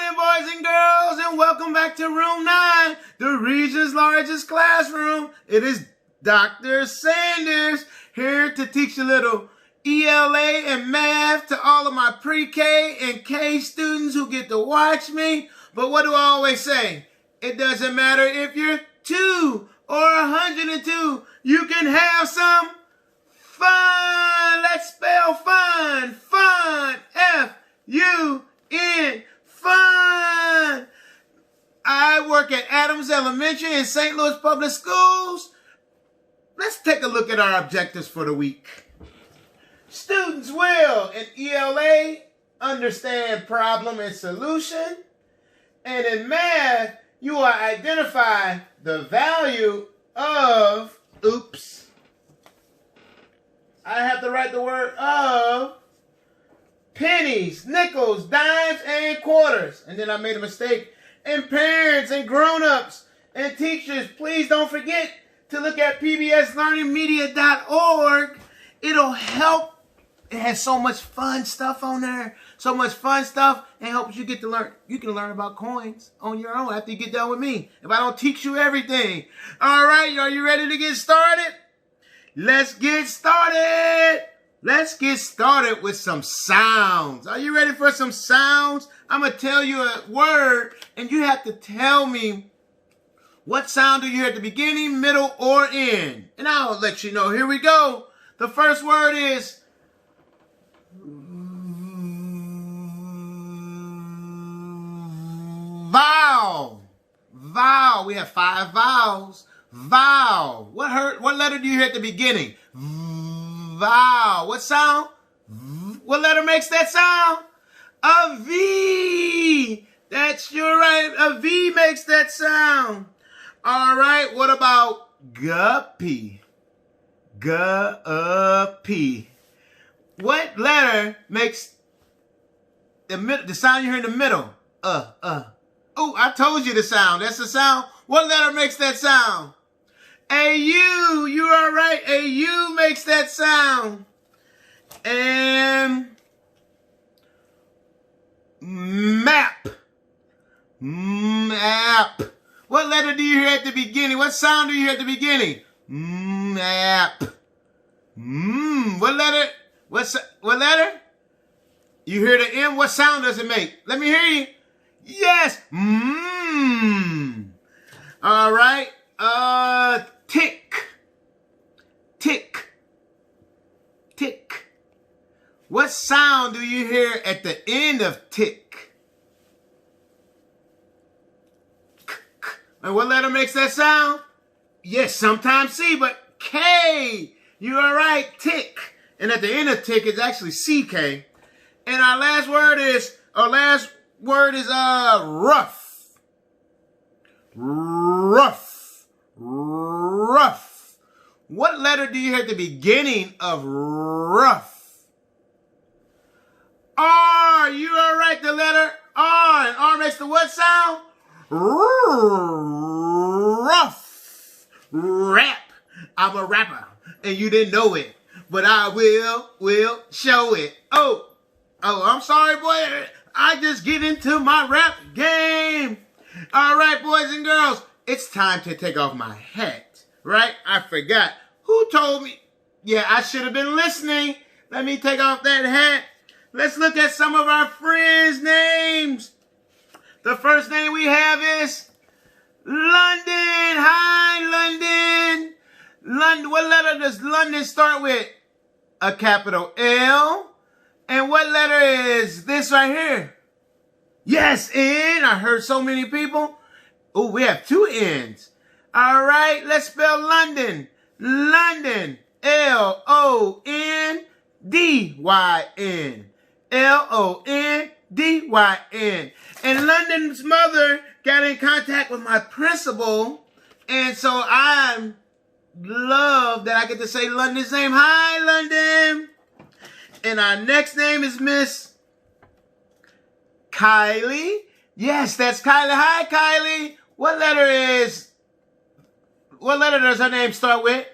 morning, boys and girls, and welcome back to Room 9, the region's largest classroom. It is Dr. Sanders here to teach a little ELA and math to all of my pre-K and K students who get to watch me. But what do I always say? It doesn't matter if you're 2 or 102. You can have some fun. Let's spell fun. Fun. F-U-N. Fun. I work at Adams Elementary in St. Louis Public Schools. Let's take a look at our objectives for the week. Students will, in ELA, understand problem and solution. And in math, you will identify the value of, oops, I have to write the word of, pennies, nickels, dimes, and quarters. And then I made a mistake. And parents and grown-ups and teachers, please don't forget to look at pbslearningmedia.org. It'll help. It has so much fun stuff on there. So much fun stuff, and helps you get to learn. You can learn about coins on your own after you get done with me. If I don't teach you everything. All right, are you ready to get started? Let's get started. Let's get started with some sounds. Are you ready for some sounds? I'm going to tell you a word, and you have to tell me what sound do you hear at the beginning, middle, or end. And I'll let you know. Here we go. The first word is vowel. Vowel. We have 5 vowels. Vowel. What letter do you hear at the beginning? Vowel. What sound? What letter makes that sound? A V. That's right. A V makes that sound. All right. What about guppy? Guppy. What letter makes the sound you hear in the middle? Oh, I told you the sound. That's the sound. What letter makes that sound? A U. You are right. A U makes that sound. And map. Map. What letter do you hear at the beginning? What sound do you hear at the beginning? Map. What letter? What letter? You hear the M? What sound does it make? Let me hear you. Yes. All right. Tick. Tick. Tick. What sound do you hear at the end of tick? And what letter makes that sound? Yes, sometimes C, but K. You are right. Tick. And at the end of tick, it's actually CK. And our last word is rough. Rough. Rough. What letter do you hear at the beginning of rough? R. You are right, the letter R. And R makes the what sound? Rough. Rap. I'm a rapper, and you didn't know it, but I will show it. Oh, I'm sorry, boy. I just get into my rap game. All right, boys and girls, it's time to take off my hat, right? I forgot. Who told me? Yeah, I should have been listening. Let me take off that hat. Let's look at some of our friends' names. The first name we have is London. Hi, London. London. What letter does London start with? A capital L. And what letter is this right here? Yes, N. I heard so many people. Oh, we have 2 N's. All right, let's spell London. London. L-O-N-D-Y-N. L-O-N-D-Y-N. And London's mother got in contact with my principal. And so I love that I get to say London's name. Hi, London. And our next name is Miss Kylie. Yes, that's Kylie. Hi, Kylie. What letter does her name start with?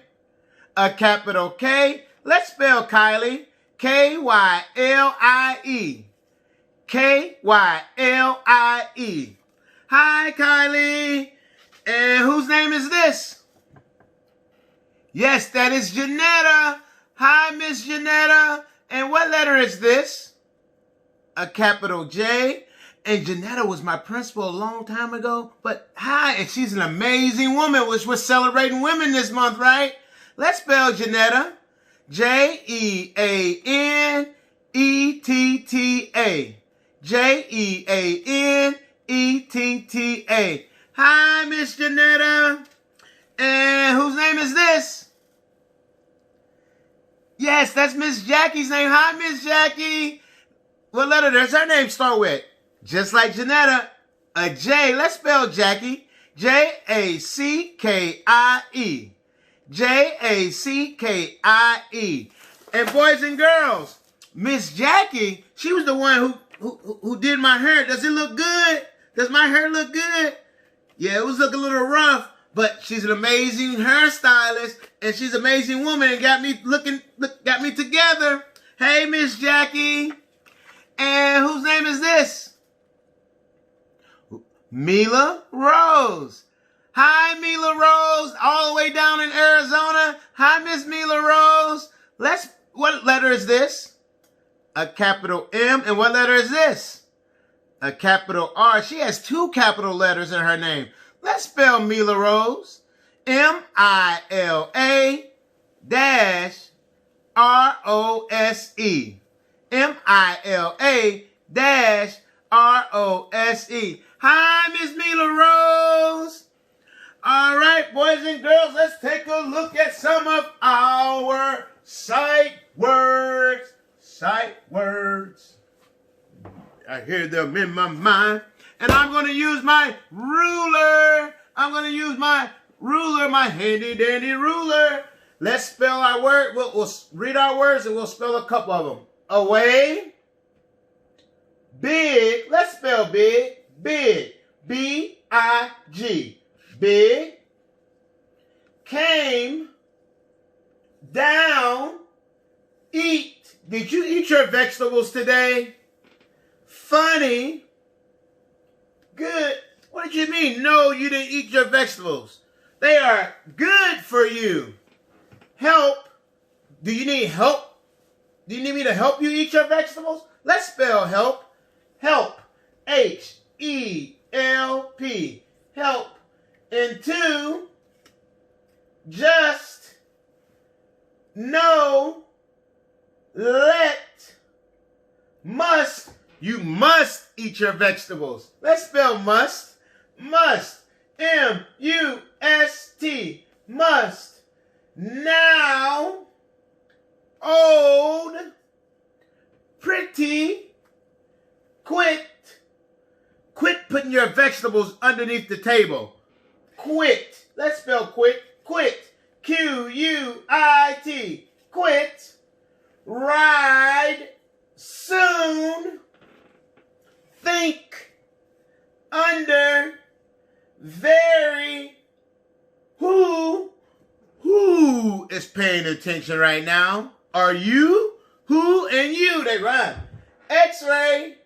A capital K. Let's spell Kylie. K-Y-L-I-E. Kylie. Hi, Kylie. And whose name is this? Yes, that is Janetta. Hi, Miss Janetta. And what letter is this? A capital J. And Janetta was my principal a long time ago. But hi, and she's an amazing woman, which we're celebrating women this month, right? Let's spell Janetta. Jeanetta. Jeanetta. Hi, Miss Janetta. And whose name is this? Yes, that's Miss Jackie's name. Hi, Miss Jackie. What letter does her name start with? Just like Janetta, a J. Let's spell Jackie. Jackie. Jackie. And boys and girls, Miss Jackie, she was the one who did my hair. Does it look good? Does my hair look good? Yeah, it was looking a little rough, but she's an amazing hairstylist, and she's an amazing woman, and got me together. Hey, Miss Jackie. And whose name is this? Mila Rose. Hi, Mila Rose, all the way down in Arizona. Hi, Miss Mila Rose. What letter is this? A capital M. And what letter is this? A capital R. She has two capital letters in her name. Let's spell Mila Rose. MILA-ROSE. MILA-ROSE. Hi, Miss Mila Rose. All right, boys and girls, let's take a look at some of our sight words. Sight words. I hear them in my mind. And I'm going to use my ruler. My handy dandy ruler. Let's spell our word. We'll read our words and we'll spell a couple of them. Away. Big. Let's spell big. Big. B-I-G. Big. Came. Down. Eat. Did you eat your vegetables today? Funny. Good. What did you mean? No, you didn't eat your vegetables. They are good for you. Help. Do you need help? Do you need me to help you eat your vegetables? Let's spell help. Help. H-E-L-P. Help. And two, just, no, let, must. You must eat your vegetables. Let's spell must. Must. M-U-S-T. Must. Now. Old. Pretty. Quit. Quit putting your vegetables underneath the table. Quit. Let's spell quit. Quit. Q-U-I-T. Quit. Ride. Soon. Think. Under. Very. Who is paying attention right now? Are you? Who and you, they rhyme. X-ray.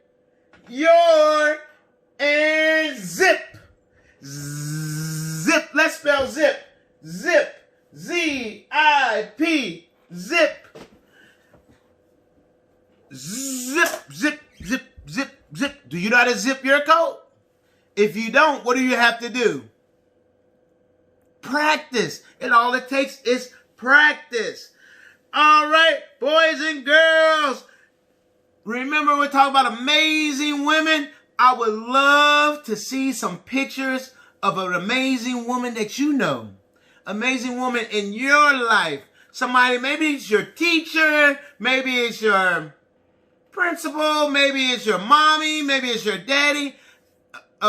Your. And zip. Zip. Let's spell zip. Zip. Z-I-P. Zip. Zip. Zip. Zip. Zip. Zip. Do you know how to zip your coat? If you don't, what do you have to do? Practice. And all it takes is practice. All right, boys and girls. Remember, we're talking about amazing women. I would love to see some pictures of an amazing woman that you know. Amazing woman in your life. Somebody, maybe it's your teacher, maybe it's your principal, maybe it's your mommy, maybe it's your daddy,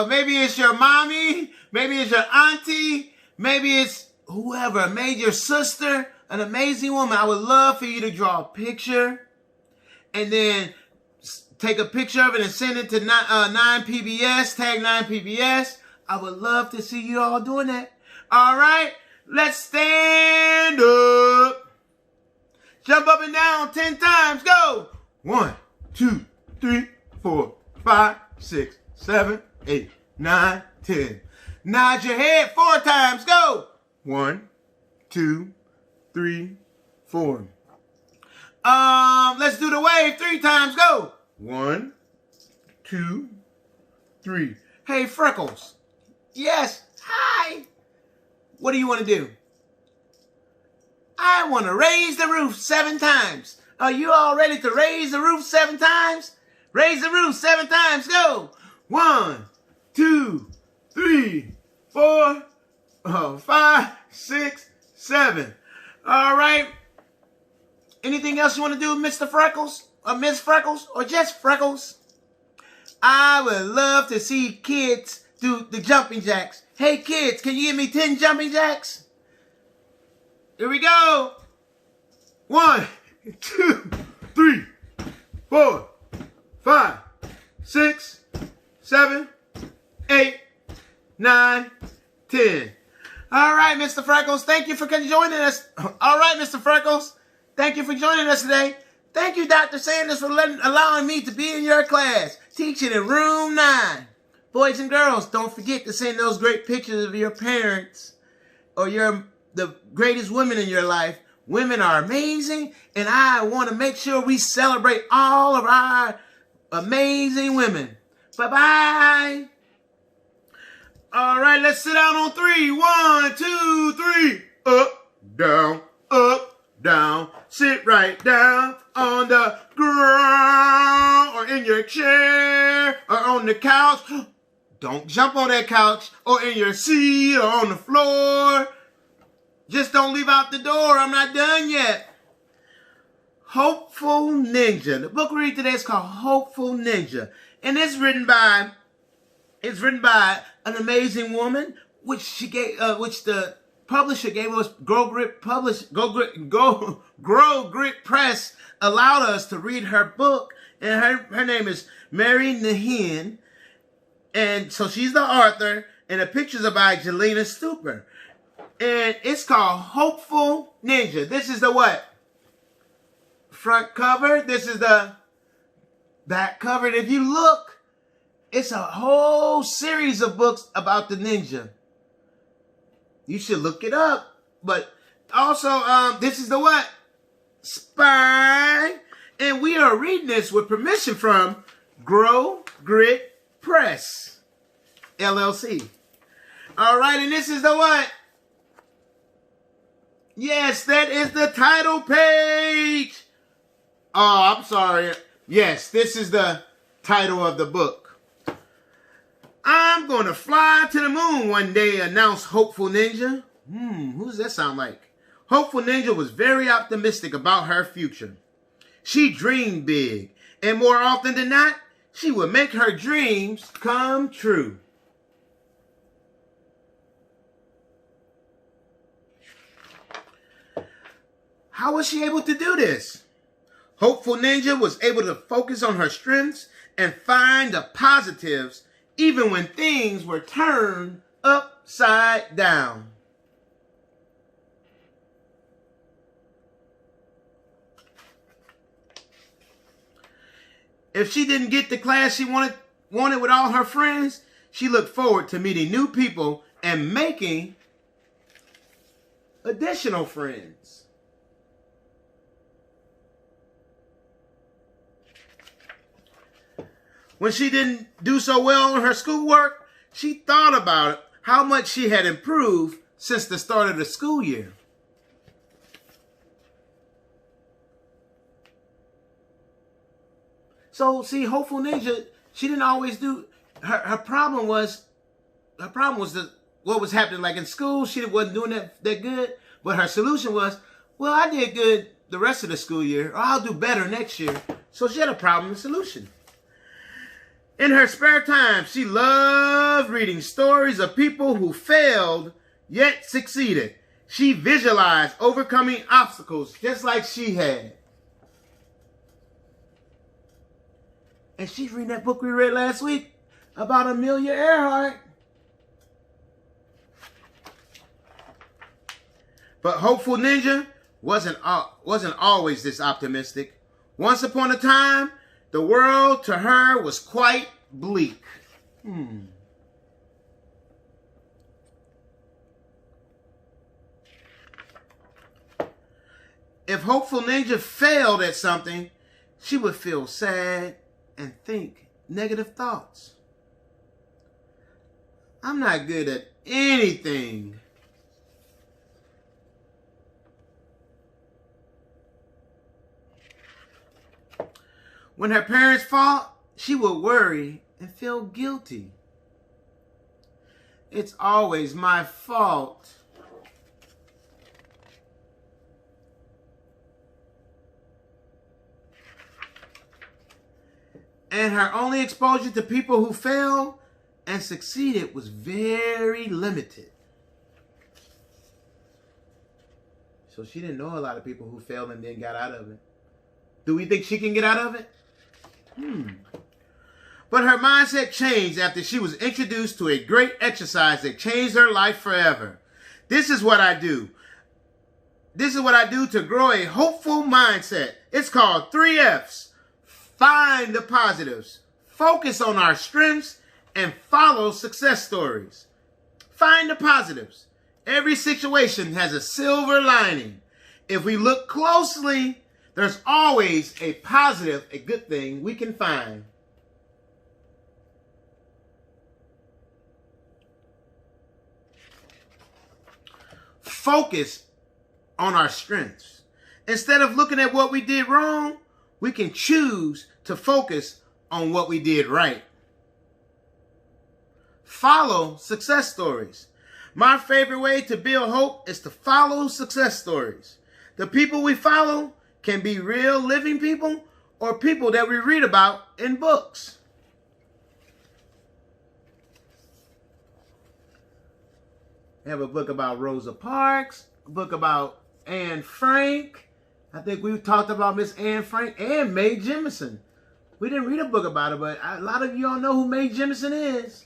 maybe it's your mommy, maybe it's your auntie, maybe it's whoever, maybe your sister, an amazing woman. I would love for you to draw a picture and then take a picture of it and send it to 9PBS, tag 9PBS. I would love to see you all doing that. All right, let's stand up. Jump up and down 10 times. Go. 1, 2, 3, 4. 5, 6, 7, 8, 9, 10. Nod your head 4 times. Go. 1, 2, 3, 4. Let's do the wave 3 times. Go. 1, 2, 3. Hey, Freckles. Yes. Hi. What do you want to do? I want to raise the roof 7 times. Are you all ready to raise the roof 7 times? Raise the roof 7 times. Go. 1, 2, 3, 4, 5, 6, 7. All right. Anything else you want to do, Mr. Freckles? Or Miss Freckles? Or just Freckles? I would love to see kids do the jumping jacks. Hey, kids, can you give me 10 jumping jacks? Here we go. 1, 2, 3, 4, 5, 6, 7, 8, 9, 10. All right, Mr. Freckles, thank you for joining us. All right, Mr. Freckles, thank you for joining us today. Thank you, Dr. Sanders, for allowing me to be in your class, teaching in room 9. Boys and girls, don't forget to send those great pictures of your parents or the greatest women in your life. Women are amazing, and I want to make sure we celebrate all of our amazing women. Bye-bye. All right, let's sit down on 3. 1, 2, 3. Up, down. Sit right down on the ground or in your chair or on the couch. Don't jump on that couch or in your seat or on the floor. Just don't leave out the door. I'm not done yet. Hopeful Ninja. The book we read today is called Hopeful Ninja. And it's written by an amazing woman, which the publisher gave us. Grow Grit Press allowed us to read her book. And her name is Mary Nhin. And so she's the author. And the pictures are by Jelena Stupper. And it's called Hopeful Ninja. This is the what? Front cover. This is the back cover. And if you look, it's a whole series of books about the ninja. You should look it up. But also, this is the what? Spine. And we are reading this with permission from Grow Grit Press, LLC. All right, and this is the what? Yes, that is the title page. Oh, I'm sorry. Yes, this is the title of the book. I'm going to fly to the moon one day, announced Hopeful Ninja. Who does that sound like? Hopeful Ninja was very optimistic about her future. She dreamed big, and more often than not, she would make her dreams come true. How was she able to do this? Hopeful Ninja was able to focus on her strengths and find the positives even when things were turned upside down. If she didn't get the class she wanted with all her friends, she looked forward to meeting new people and making additional friends. When she didn't do so well on her schoolwork, she thought about how much she had improved since the start of the school year. So, see, Hopeful Ninja, she didn't always do, her problem was what was happening. Like in school, she wasn't doing that good. But her solution was, well, I did good the rest of the school year, or I'll do better next year. So she had a problem and solution. In her spare time, she loved reading stories of people who failed yet succeeded. She visualized overcoming obstacles just like she had. And she's reading that book we read last week about Amelia Earhart. But Hopeful Ninja wasn't always this optimistic. Once upon a time, the world to her was quite bleak. If Hopeful Ninja failed at something, she would feel sad and think negative thoughts. I'm not good at anything. When her parents fought, she would worry and feel guilty. It's always my fault. And her only exposure to people who failed and succeeded was very limited. So she didn't know a lot of people who failed and then got out of it. Do we think she can get out of it? But her mindset changed after she was introduced to a great exercise that changed her life forever. This is what I do. This is what I do to grow a hopeful mindset. It's called 3 F's. Find the positives, focus on our strengths, and follow success stories. Find the positives. Every situation has a silver lining. If we look closely, there's always a positive, a good thing we can find. Focus on our strengths. Instead of looking at what we did wrong, we can choose to focus on what we did right. Follow success stories. My favorite way to build hope is to follow success stories. The people we follow can be real living people or people that we read about in books. We have a book about Rosa Parks, a book about Anne Frank. I think we've talked about Miss Anne Frank and Mae Jemison. We didn't read a book about her, but a lot of you all know who Mae Jemison is.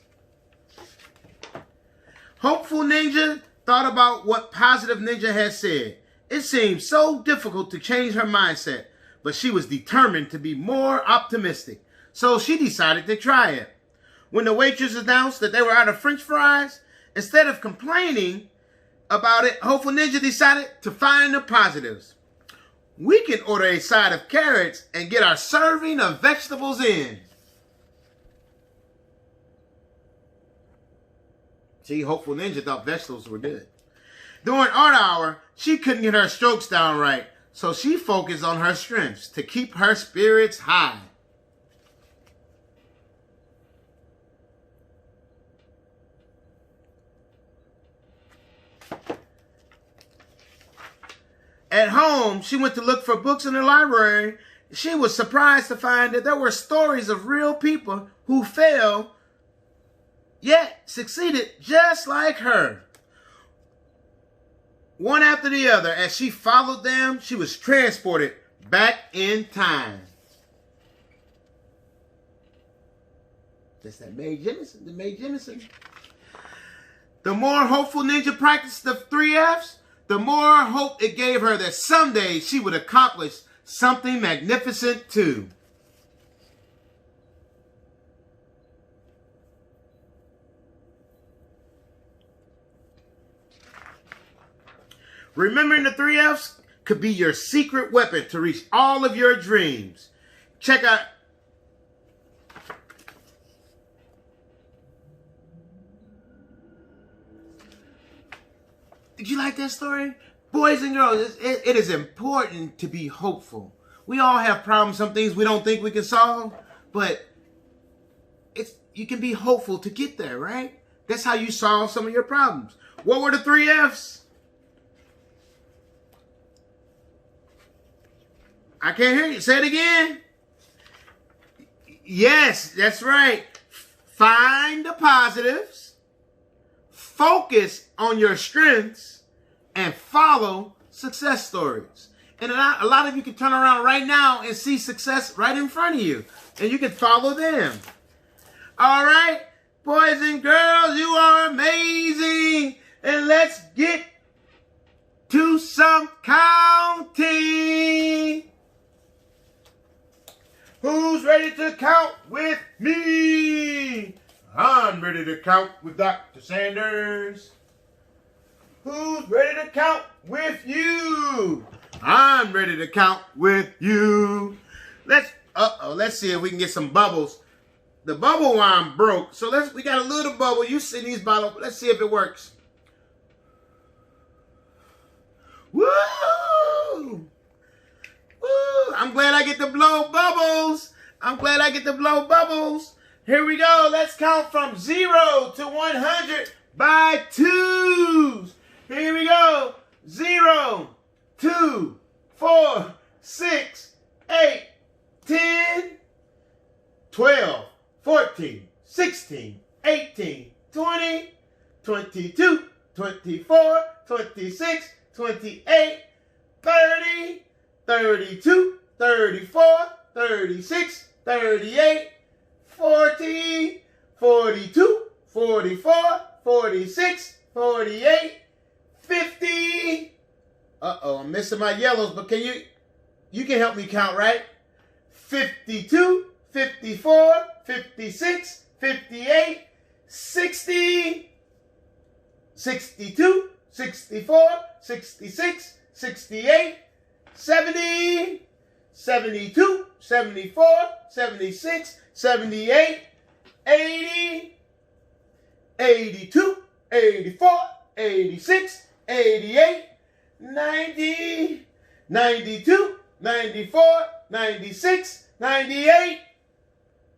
Hopeful Ninja thought about what Positive Ninja had said. It seemed so difficult to change her mindset, but she was determined to be more optimistic. So she decided to try it. When the waitress announced that they were out of French fries, instead of complaining about it, Hopeful Ninja decided to find the positives. We can order a side of carrots and get our serving of vegetables in. See, Hopeful Ninja thought vegetables were good. During art hour, she couldn't get her strokes down right, so she focused on her strengths to keep her spirits high. At home, she went to look for books in the library. She was surprised to find that there were stories of real people who failed, yet succeeded just like her. One after the other, as she followed them, she was transported back in time. That's that Mae Jemison, the Mae Jemison. The more Hopeful Ninja practiced the 3 F's, the more hope it gave her that someday she would accomplish something magnificent too. Remembering the 3 F's could be your secret weapon to reach all of your dreams. Check out. Did you like that story? Boys and girls, it is important to be hopeful. We all have problems, some things we don't think we can solve, but you can be hopeful to get there, right? That's how you solve some of your problems. What were the 3 F's? I can't hear you. Say it again. Yes, that's right. Find the positives, focus on your strengths, and follow success stories. And a lot of you can turn around right now and see success right in front of you, and you can follow them. All right, boys and girls, you are amazing. And let's get to some counting. Who's ready to count with me? I'm ready to count with Dr. Sanders. Who's ready to count with you? I'm ready to count with you. Let's see if we can get some bubbles. The bubble wine broke, so we got a little bubble. You see these bottles. Let's see if it works. Woo! Woo! I'm glad I get to blow bubbles. I'm glad I get to blow bubbles. Here we go. Let's count from 0 to 100 by twos. Here we go. 0, 2, 4, 6, 8, 10, 12, 14, 16, 18, 20, 22, 24, 26, 28, 30, 32, 34, 36, 38, 40, 42, 44, 46, 48, 50. I'm missing my yellows, but you can help me count, right? 52, 54, 56, 58, 60, 62, 64, 66, 68, 70, 72, 74, 76, 78, 80, 82, 84, 86, 88, 90, 92, 94, 96, 98,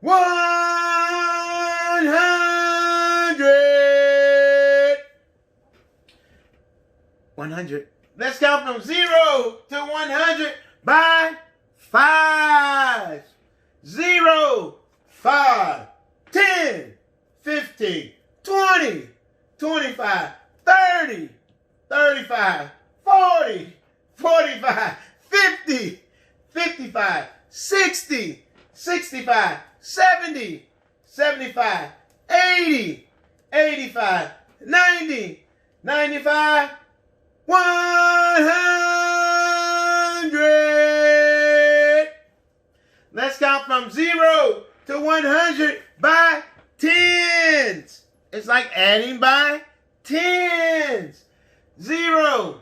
100. 100. Let's count from 0 to 100 by 5. 0, 5, 10, 15, 20, 25, 30, 35, 40, 45, 50, 55, 60, 65, 70, 75, 80, 85, 90, 95, 100. Let's count from 0 to 100 by tens. It's like adding by tens. 0,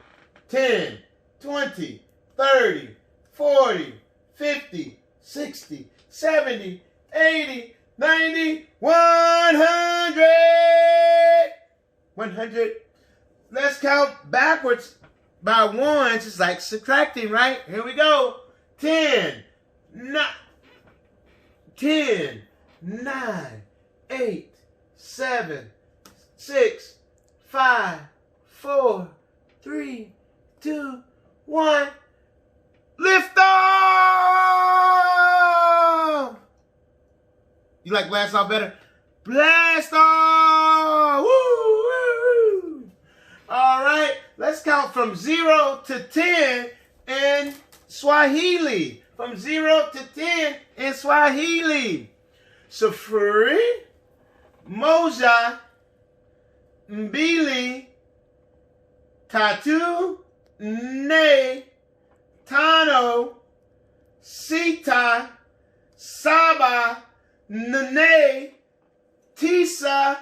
10, 20, 30, 40, 50, 60, 70, 80, 90, 100. 100. Let's count backwards by ones. It's like subtracting, right? Here we go. 10, 9, 8, 7, 6, 5, 4, 3, 2, 1. Lift off! You like blast off better? Blast off! Woo, woo, woo. All right, let's count from 0 to 10 in Swahili. From 0 to 10 in Swahili. Sufuri, moja, mbili, tatu, nne, tano, sita, saba, nane, tisa,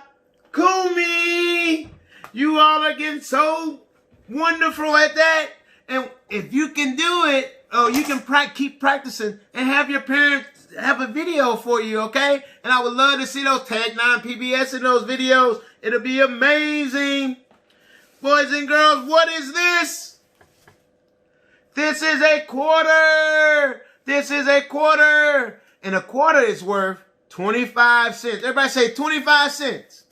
kumi. You all are getting so wonderful at that. And if you can do it, you can keep practicing and have your parents have a video for you, okay? And I would love to see those Tag 9 PBS in those videos. It'll be amazing. Boys and girls, what is this? This is a quarter. This is a quarter. And a quarter is worth 25 cents. Everybody say 25 cents.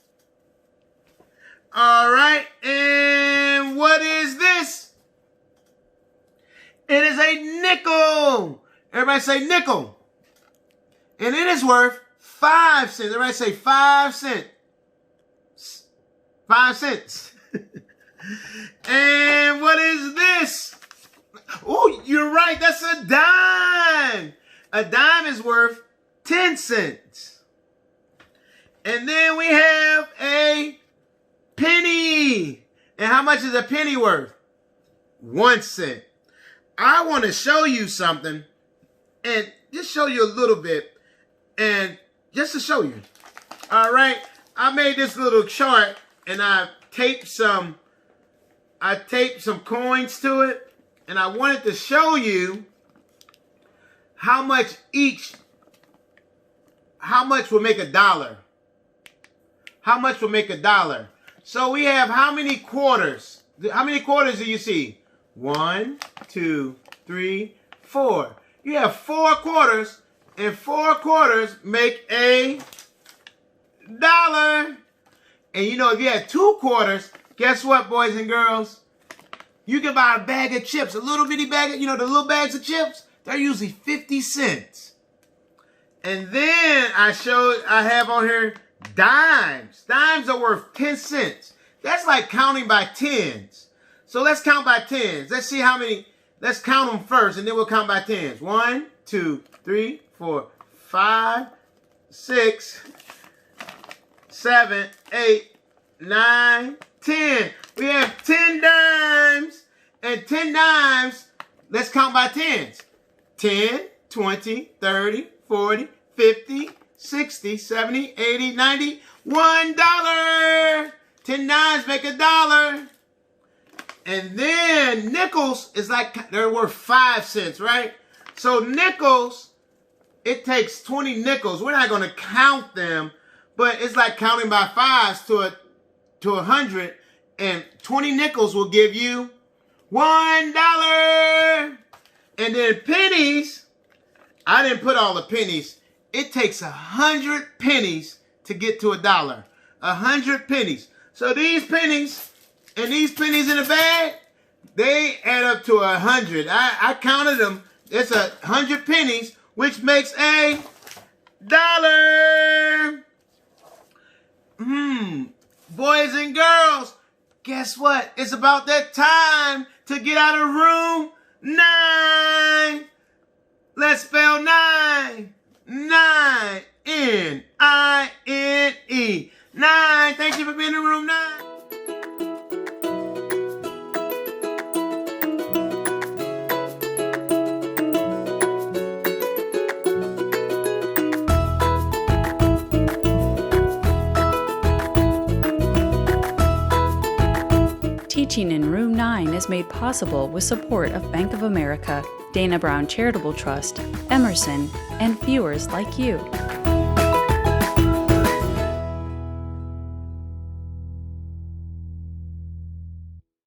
All right. And what is this? It is a nickel. Everybody say nickel. And it is worth 5 cents. Everybody say 5 cents. 5 cents. And what is this? Oh, you're right. That's a dime. A dime is worth 10 cents. And then we have a penny. And how much is a penny worth? 1 cent. I want to show you something. And just show you a little bit, and just to show you. All right, I made this little chart, and I taped some coins to it, and I wanted to show you how much will make $1. How much will make $1? So we have how many quarters? How many quarters do you see? 1, 2, 3, 4. You have 4 quarters, and 4 quarters make $1. And you know, if you had 2 quarters, guess what, boys and girls? You can buy a bag of chips, a little bitty bag of, you know, the little bags of chips, they're usually 50 cents. And then I have on here dimes. Dimes are worth 10 cents. That's like counting by tens. So let's count by tens. Let's see how many. Let's count them first, and then we'll count by tens. 1, 2, 3, 4, 5, 6, 7, 8, 9, 10. We have 10 dimes. And 10 dimes, let's count by tens. 10, 20, 30, 40, 50, 60, 70, 80, 90, $1. 10 dimes make $1. And then nickels is like, they're worth 5 cents, right? So nickels, it takes 20 nickels. We're not going to count them, but it's like counting by fives to 100. And 20 nickels will give you $1. And then pennies, I didn't put all the pennies. It takes 100 pennies to get to $1. 100 pennies. So these pennies and these pennies in the bag, they add up to 100. I counted them. It's 100 pennies, which makes $1. Boys and girls, guess what? It's about that time to get out of room 9. Let's spell 9. 9. N-I-N-E. 9. Thank you for being in room 9. Teaching in Room 9 is made possible with support of Bank of America, Dana Brown Charitable Trust, Emerson, and viewers like you.